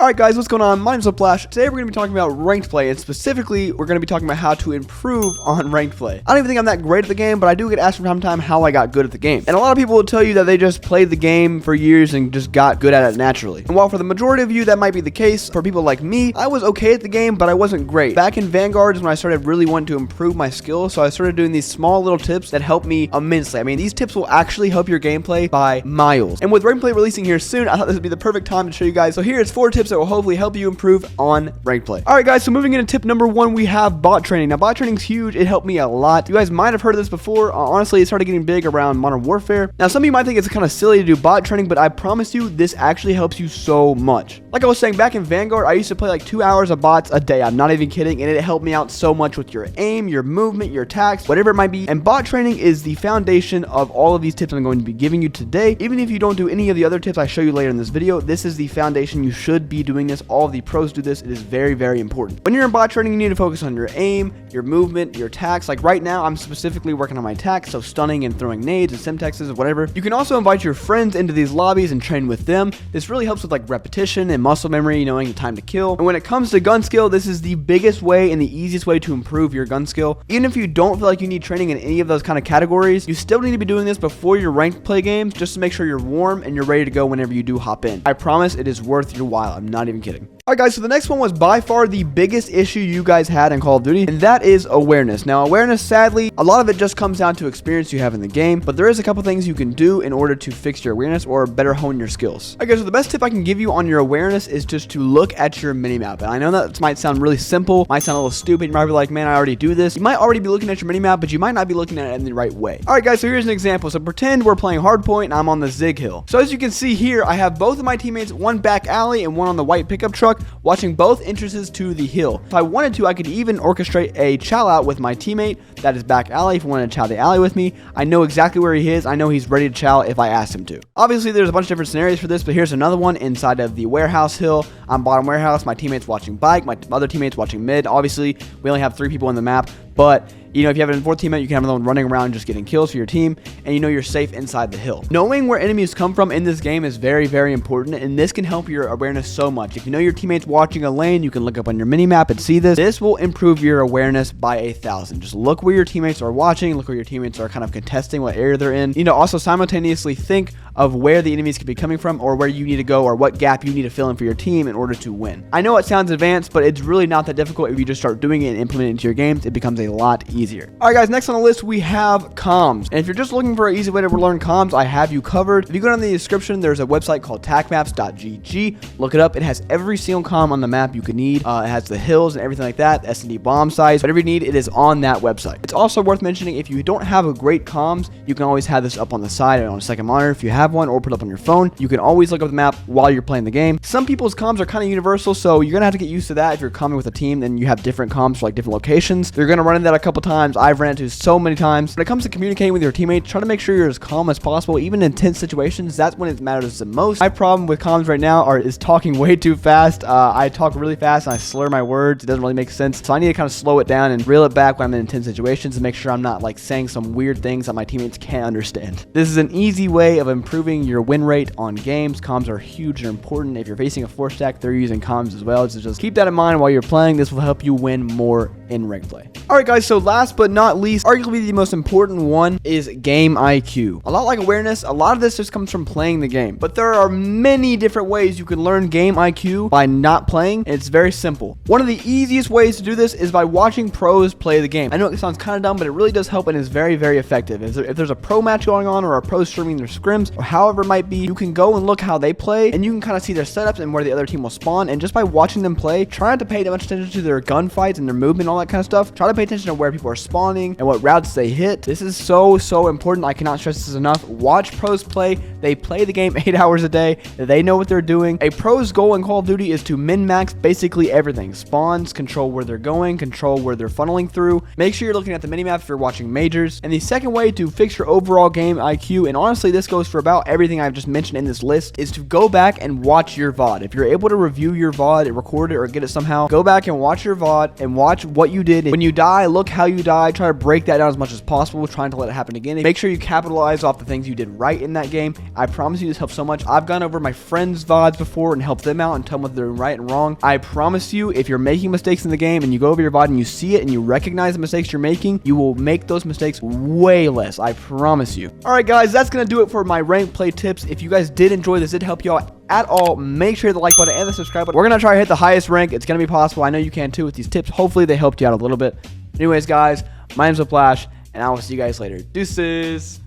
Alright guys, what's going on? My name's WhipLash. Today we're going to be talking about ranked play, and specifically we're going to be talking about how to improve on ranked play. I don't even think I'm that great at the game, but I do get asked from time to time how I got good at the game. And a lot of people will tell you that they just played the game for years and just got good at it naturally. And while for the majority of you that might be the case, for people like me, I was okay at the game, but I wasn't great. Back in Vanguard is when I started really wanting to improve my skills, so I started doing these small little tips that helped me immensely. I mean, these tips will actually help your gameplay by miles. And with ranked play releasing here soon, I thought this would be the perfect time to show you guys. So here's 4 tips that will hopefully help you improve on ranked play. Alright guys, so moving into tip number 1, we have bot training. Now bot training is huge. It helped me a lot. You guys might have heard of this before. Honestly, it started getting big around Modern Warfare. Now some of you might think it's kind of silly to do bot training, but I promise you this actually helps you so much. Like I was saying, back in Vanguard, I used to play like 2 hours of bots a day. I'm not even kidding, and it helped me out so much with your aim, your movement, your attacks, whatever it might be. And bot training is the foundation of all of these tips I'm going to be giving you today. Even if you don't do any of the other tips I show you later in this video, this is the foundation. You should be doing this. All of the pros do this. It is very, very important. When you're in bot training, you need to focus on your aim, your movement, your attacks. Like right now, I'm specifically working on my attacks, so stunning and throwing nades and simtexes or whatever. You can also invite your friends into these lobbies and train with them. This really helps with like repetition and muscle memory, knowing the time to kill. And when it comes to gun skill, this is the biggest way and the easiest way to improve your gun skill. Even if you don't feel like you need training in any of those kind of categories, you still need to be doing this before your ranked play games, just to make sure you're warm and you're ready to go whenever you do hop in. I promise it is worth your while. I'm not even kidding. Alright guys, so the next one was by far the biggest issue you guys had in Call of Duty, and that is awareness. Now awareness, sadly, a lot of it just comes down to experience you have in the game, but there is a couple things you can do in order to fix your awareness or better hone your skills. Okay, so the best tip I can give you on your awareness is just to look at your minimap. And I know that might sound really simple, might sound a little stupid. You might be like, man, I already do this. You might already be looking at your minimap, but you might not be looking at it in the right way. Alright guys, so here's an example. So pretend we're playing hardpoint and I'm on the Zig Hill. So as you can see here, I have both of my teammates, one back alley and one on the white pickup truck, watching both entrances to the hill. If I wanted to, I could even orchestrate a chow out with my teammate that is back alley. If he wanted to chow the alley with me, I know exactly where he is. I know he's ready to chow if I asked him to. Obviously, there's a bunch of different scenarios for this, but here's another one inside of the warehouse hill. I'm bottom warehouse. My teammate's watching bike. My other teammate's watching mid. Obviously, we only have 3 people on the map, but you know, if you have a 4th teammate, you can have another one running around just getting kills for your team, and you know you're safe inside the hill. Knowing where enemies come from in this game is very, very important, and this can help your awareness so much. If you know your teammate's watching a lane, you can look up on your mini-map and see this. This will improve your awareness by 1,000. Just look where your teammates are watching, look where your teammates are kind of contesting, what area they're in. You know, also simultaneously think of where the enemies could be coming from, or where you need to go, or what gap you need to fill in for your team in order to win. I know it sounds advanced, but it's really not that difficult. If you just start doing it and implement it into your games, it becomes a lot easier. Alright guys, next on the list we have comms. And if you're just looking for an easy way to learn comms, I have you covered. If you go down in the description, there's a website called tacmaps.gg. Look it up. It has every single comm on the map you could need. It has the hills and everything like that, S&D bomb sites, whatever you need, it is on that website. It's also worth mentioning, if you don't have a great comms, you can always have this up on the side and on a second monitor if you have one, or put it up on your phone. You can always look up the map while you're playing the game. Some people's comms are kind of universal, so you're gonna have to get used to that. If you're coming with a team, then you have different comms for like different locations. You're gonna run into that a couple times. I've ran into so many times. When it comes to communicating with your teammates, try to make sure you're as calm as possible. Even in tense situations, that's when it matters the most. My problem with comms right now is talking way too fast. I talk really fast and I slur my words. It doesn't really make sense. So I need to kind of slow it down and reel it back when I'm in intense situations to make sure I'm not like saying some weird things that my teammates can't understand. This is an easy way of improving your win rate on games. Comms are huge and important. If you're facing a 4-stack, they're using comms as well. So just keep that in mind while you're playing. This will help you win more in ranked play. Alright guys, so last but not least, arguably the most important one is game IQ. A lot like awareness, a lot of this just comes from playing the game. But there are many different ways you can learn game IQ by not playing, and it's very simple. One of the easiest ways to do this is by watching pros play the game. I know it sounds kind of dumb, but it really does help and is very, very effective. If there's a pro match going on, or a pro streaming their scrims, or however it might be, you can go and look how they play, and you can kind of see their setups and where the other team will spawn. And just by watching them play, try not to pay that much attention to their gunfights and their movement, all that kind of stuff. Try to pay attention to where people are spawning and what routes they hit. This is so important. I cannot stress this enough. Watch pros play. They play the game 8 hours a day. They know what they're doing. A pro's goal in Call of Duty is to min-max basically everything. Spawns, control where they're going, control where they're funneling through. Make sure you're looking at the minimap if you're watching majors. And the second way to fix your overall game IQ, and honestly this goes for about everything I've just mentioned in this list, is to go back and watch your VOD. If you're able to review your VOD, record it, or get it somehow, go back and watch your VOD and watch what what you did. When you die, look how you died. Try to break that down as much as possible, trying to let it happen again. Make sure you capitalize off the things you did right in that game. I promise you this helps so much. I've gone over my friends' VODs before and helped them out and tell them what they're doing right and wrong. I promise you, if you're making mistakes in the game and you go over your VOD and you see it and you recognize the mistakes you're making, you will make those mistakes way less. I promise you. All right, guys, that's going to do it for my rank play tips. If you guys did enjoy this, did help you out at all, make sure to hit the like button and the subscribe button. We're going to try to hit the highest rank. It's going to be possible. I know you can too with these tips. Hopefully they helped you out a little bit. Anyways, guys, my name's WhipLash, and I will see you guys later. Deuces.